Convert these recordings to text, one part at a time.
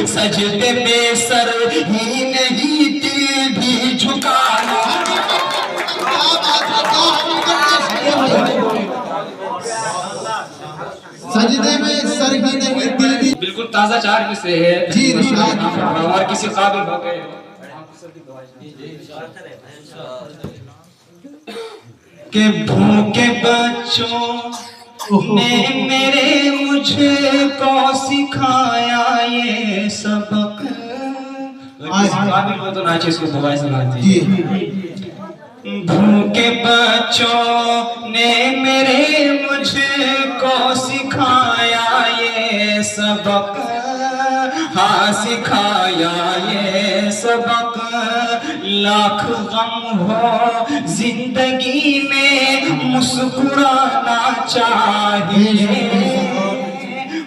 سجدے میں سر ہی نہیں دل بھی جھکانا سجدے میں سر ہی نہیں دل بھی بالکل تازہ چار میں سے ہے جی اور کسی قابل ہو گئے کہ بھوکے بچوں نے میرے مجھ کو سکھایا یہ سبق کسی قابل ہو تو ناچے اس کو دعائیں سناتی بھوکے بچوں نے میرے مجھ کو سکھایا یہ سبق ہاں سکھایا یہ سبق لاکھ غم ہو زندگی میں مسکرانا چاہیے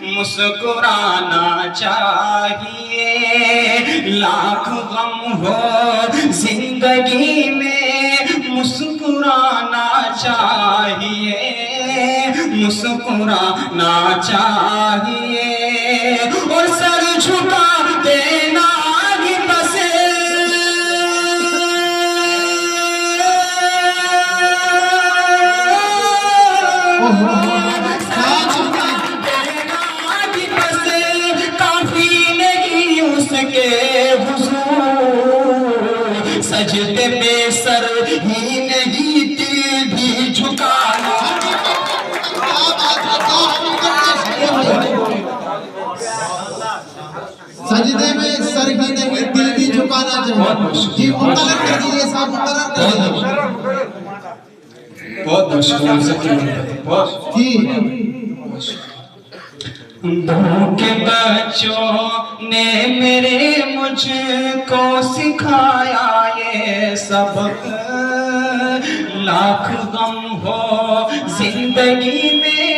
مسکرانا چاہیے لاکھ غم ہو زندگی میں مسکرانا چاہیے مسکرانا چاہیے اور سر جھکا دینا ہی بس کافی نہیں اس کے حضور سجدے میں سر ہی نہیں دل بھی جھکانا سجدے میں سر ہی نہیں دل بھی جھکانا چاہیے جی مقرر کر دیجئے صاحب مقرر کر دیجئے بہت مشکل جی بھوکے بچوں نے میرے مجھ کو سکھایا یہ سبق لاکھ غم ہو زندگی میں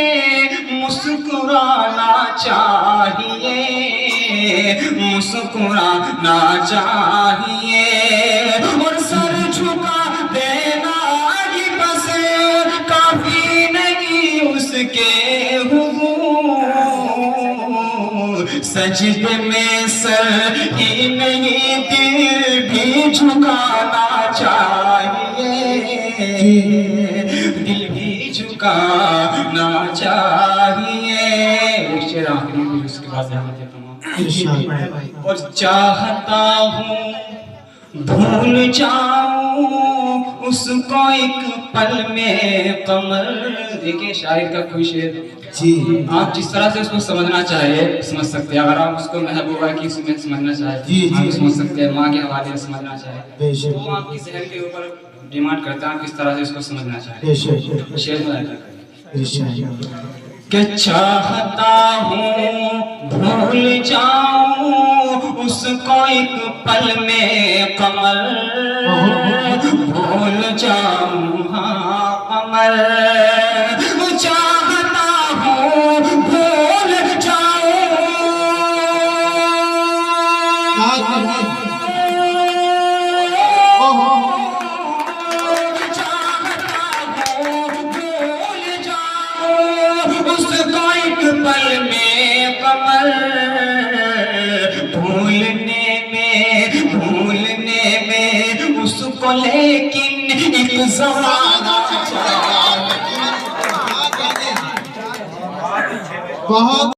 مسکرانا چاہیے مسکرانا چاہیے اور سر جھکا دینا ہی بس کافی نہیں اس کے حضور سجدے میں سر ہی نہیں دل بھی جھکانا چاہیے دل بھی جھکانا چاہیے شعر آخری بھی اس کے بعد اور چاہتا ہوں بھول جاؤں اس کو ایک پل میں قمر دیکھیں شاعر کا کوئی شعر جی آپ جس طرح سے اس کو سمجھنا چاہیے سمجھ سکتے ہیں اگر آپ اس کو محبوبہ کی سمجھ سمجھنا چاہیے آپ سمجھ سکتے ہیں ماں کے حوالے سے سمجھنا چاہیے وہ آپ کی ذہن کے اوپر ڈیمانڈ کرتا ہے آپ کس طرح سے اس کو سمجھنا چاہیے شعر میں کہ چاہتا ہوں بھول جاؤں اس کو ایک پل میں قمر بھول جاؤں ہاں قمر چاہتا ہوں بھول جاؤں اس کو ایک پل میں قمر بھولنے میں اس کو لیکن ایک زمانہ بہت